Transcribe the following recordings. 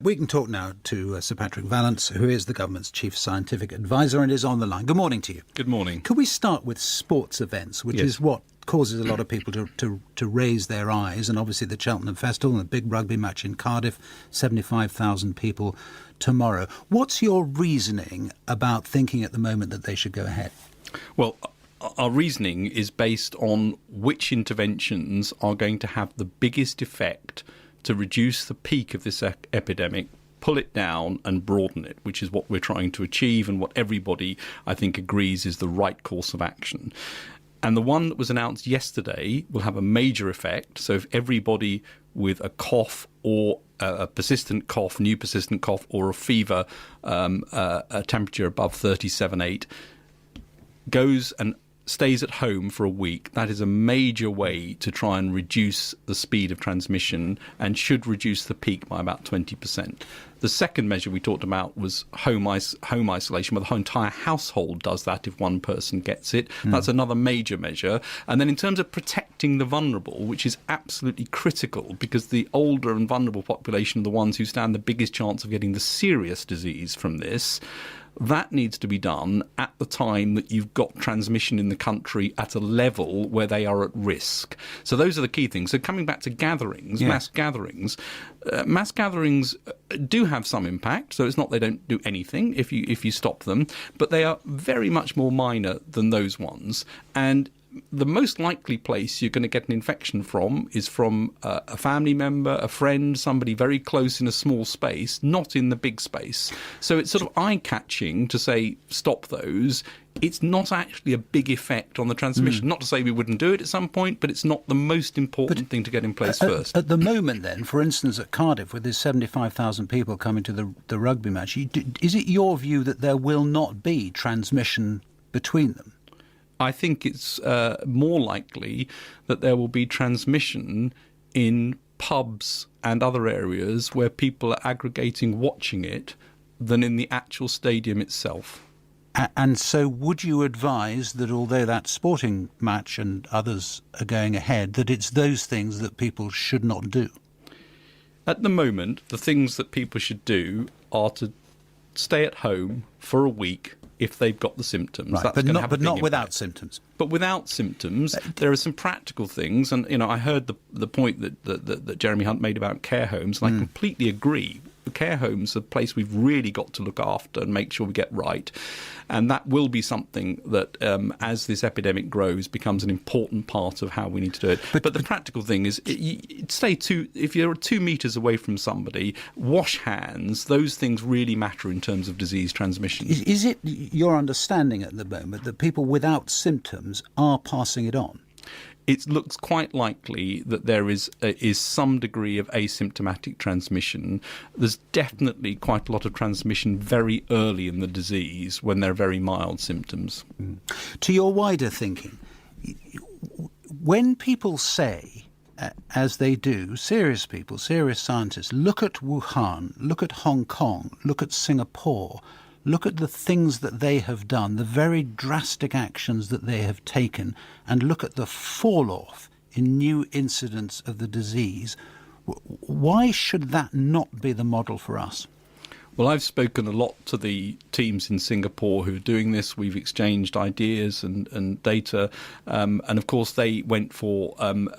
We can talk now to Sir Patrick Vallance, who is the government's chief scientific advisor and is on the line. Good morning to you. Good morning. Could we start with sports events, which is what causes a lot of people to raise their eyes, and obviously the Cheltenham Festival and the big rugby match in Cardiff, 75,000 people tomorrow. What's your reasoning about thinking at the moment that they should go ahead? Well, our reasoning is based on which interventions are going to have the biggest effect to reduce the peak of this epidemic, pull it down and broaden it, which is what we're trying to achieve and what everybody, I think, agrees is the right course of action. And the one that was announced yesterday will have a major effect. So if everybody with a cough or a persistent cough, new persistent cough, or a fever, a temperature above 37.8, goes and stays at home for a week, that is a major way to try and reduce the speed of transmission and should reduce the peak by about 20%. The second measure we talked about was home isolation, where the whole entire household does that if one person gets it. That's another major measure. And then in terms of protecting the vulnerable, which is absolutely critical because the older and vulnerable population are the ones who stand the biggest chance of getting the serious disease from this, that needs to be done at the time that you've got transmission in the country at a level where they are at risk. So those are the key things. So coming back to gatherings, mass gatherings do have some impact. So it's not they don't do anything if you stop them, but they are very much more minor than those ones. And the most likely place you're going to get an infection from is from a family member, a friend, somebody very close in a small space, not in the big space. So it's sort of eye-catching to say stop those. It's not actually a big effect on the transmission. Not to say we wouldn't do it at some point, but it's not the most important thing to get in place first. At the moment then, for instance, at Cardiff, with there's 75,000 people coming to the rugby match, is it your view that there will not be transmission between them? I think it's more likely that there will be transmission in pubs and other areas where people are aggregating watching it than in the actual stadium itself. And so would you advise that although that sporting match and others are going ahead, that it's those things that people should not do? At the moment, the things that people should do are to stay at home for a week if they've got the symptoms. Right, That's but not without symptoms. But without symptoms, there are some practical things. And, I heard the point that Jeremy Hunt made about care homes, and I completely agree. The care homes are a place we've really got to look after and make sure we get right. And that will be something that, as this epidemic grows, becomes an important part of how we need to do it. But the practical thing is, if you're 2 meters away from somebody, wash hands. Those things really matter in terms of disease transmission. Is it your understanding at the moment that people without symptoms are passing it on? It looks quite likely that there is some degree of asymptomatic transmission. There's definitely quite a lot of transmission very early in the disease when there are very mild symptoms. To your wider thinking, when people say, as they do, serious people, serious scientists, look at Wuhan, look at Hong Kong, look at Singapore, look at the things that they have done, the very drastic actions that they have taken, and look at the fall-off in new incidents of the disease. Why should that not be the model for us? Well, I've spoken a lot to the teams in Singapore who are doing this. We've exchanged ideas and data. And, of course, they went for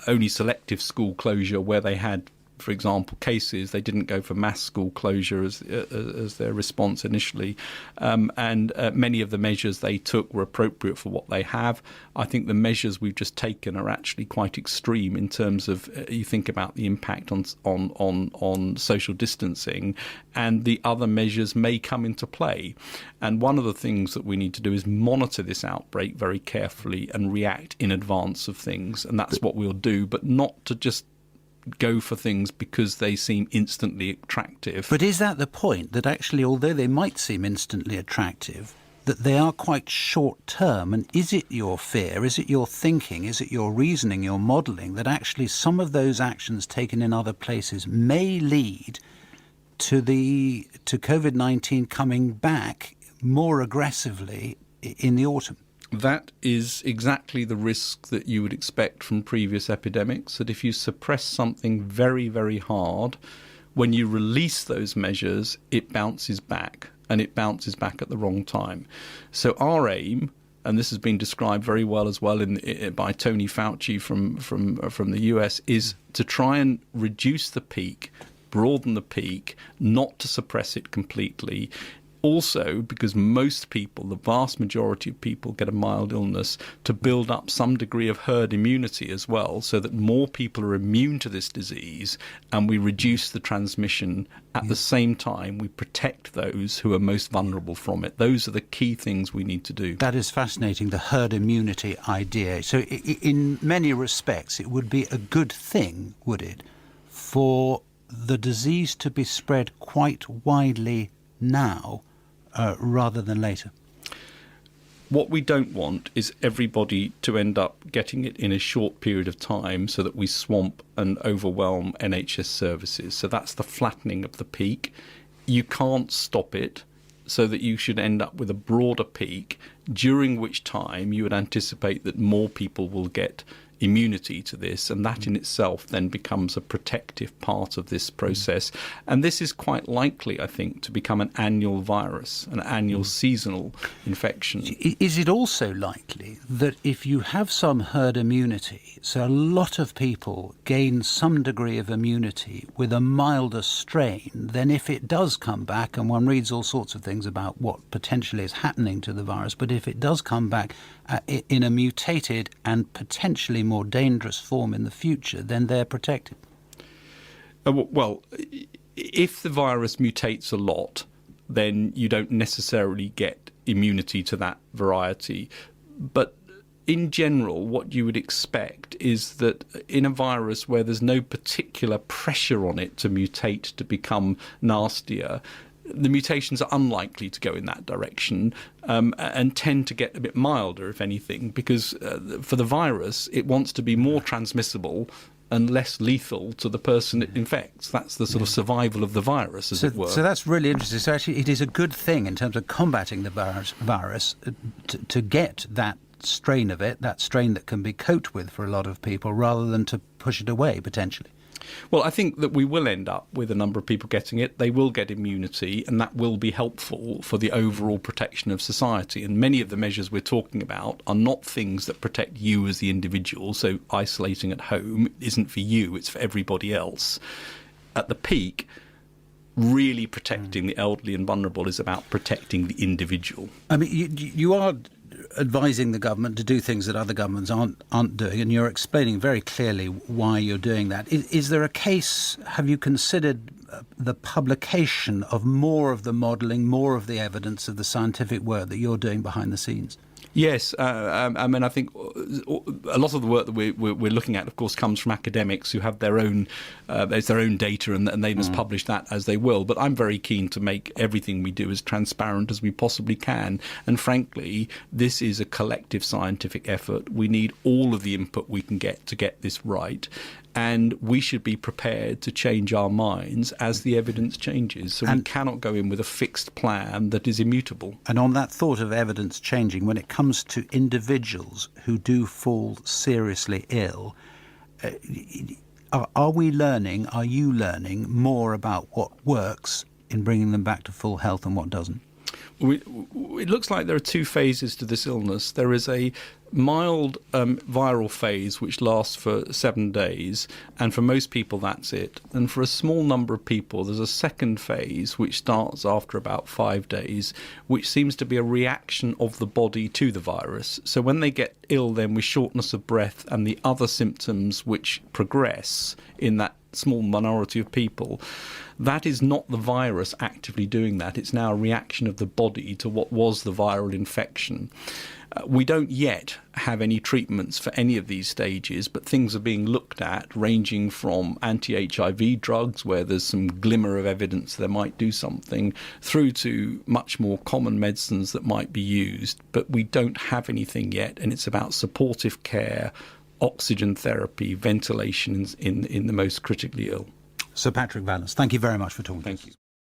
only selective school closure where they had, for example, cases. They didn't go for mass school closure as their response initially. And many of the measures they took were appropriate for what they have. I think the measures we've just taken are actually quite extreme in terms of you think about the impact on social distancing, and the other measures may come into play. And one of the things that we need to do is monitor this outbreak very carefully and react in advance of things. And that's what we'll do, but not to just go for things because they seem instantly attractive. But is that the point, that actually, although they might seem instantly attractive, that they are quite short-term? And is it your fear, is it your thinking, is it your reasoning, your modelling, that actually some of those actions taken in other places may lead to COVID-19 coming back more aggressively in the autumn? That is exactly the risk that you would expect from previous epidemics, that if you suppress something very, very hard, when you release those measures, it bounces back, and it bounces back at the wrong time. So our aim, and this has been described very well as well by Tony Fauci from the US, is to try and reduce the peak, broaden the peak, not to suppress it completely. Also, because most people, the vast majority of people, get a mild illness, to build up some degree of herd immunity as well, so that more people are immune to this disease and we reduce the transmission. At the same time, we protect those who are most vulnerable from it. Those are the key things we need to do. That is fascinating, the herd immunity idea. So in many respects, it would be a good thing, would it, for the disease to be spread quite widely now rather than later? What we don't want is everybody to end up getting it in a short period of time so that we swamp and overwhelm NHS services. So that's the flattening of the peak. You can't stop it, so that you should end up with a broader peak, during which time you would anticipate that more people will get immunity to this, and that in itself then becomes a protective part of this process. And this is quite likely, I think, to become an annual virus, an annual seasonal infection. Is it also likely that if you have some herd immunity, so a lot of people gain some degree of immunity with a milder strain, then if it does come back, and one reads all sorts of things about what potentially is happening to the virus, but if it does come back in a mutated and potentially more dangerous form in the future, then they're protected? Well, if the virus mutates a lot, then you don't necessarily get immunity to that variety. But in general, what you would expect is that in a virus where there's no particular pressure on it to mutate to become nastier, the mutations are unlikely to go in that direction and tend to get a bit milder, if anything, because for the virus, it wants to be more transmissible and less lethal to the person it infects. That's the sort of survival of the virus, as it were. So that's really interesting. So actually it is a good thing in terms of combating the virus to get that strain of it, that strain that can be coped with for a lot of people, rather than to push it away, potentially. Well, I think that we will end up with a number of people getting it. They will get immunity, and that will be helpful for the overall protection of society. And many of the measures we're talking about are not things that protect you as the individual. So isolating at home isn't for you, it's for everybody else. At the peak, really protecting the elderly and vulnerable is about protecting the individual. I mean, you are advising the government to do things that other governments aren't doing, and you're explaining very clearly why you're doing that. Is there a case, have you considered the publication of more of the modelling, more of the evidence of the scientific work that you're doing behind the scenes? Yes, I mean, I think a lot of the work that we're looking at, of course, comes from academics who have their own data, and they must publish that as they will. But I'm very keen to make everything we do as transparent as we possibly can. And frankly, this is a collective scientific effort. We need all of the input we can get to get this right. And we should be prepared to change our minds as the evidence changes. So we cannot go in with a fixed plan that is immutable. And on that thought of evidence changing, when it comes to individuals who do fall seriously ill, are we learning, are you learning more about what works in bringing them back to full health and what doesn't? It looks like there are two phases to this illness. There is a mild viral phase which lasts for 7 days, and for most people that's it. And for a small number of people there's a second phase which starts after about 5 days, which seems to be a reaction of the body to the virus. So when they get ill then with shortness of breath and the other symptoms which progress in that small minority of people, that is not the virus actively doing that. It's now a reaction of the body to what was the viral infection. We don't yet have any treatments for any of these stages, but things are being looked at, ranging from anti-HIV drugs, where there's some glimmer of evidence there might do something, through to much more common medicines that might be used. But we don't have anything yet, and it's about supportive care, oxygen therapy, ventilation in the most critically ill. Sir Patrick Vallance, thank you very much for talking to us. Thank you.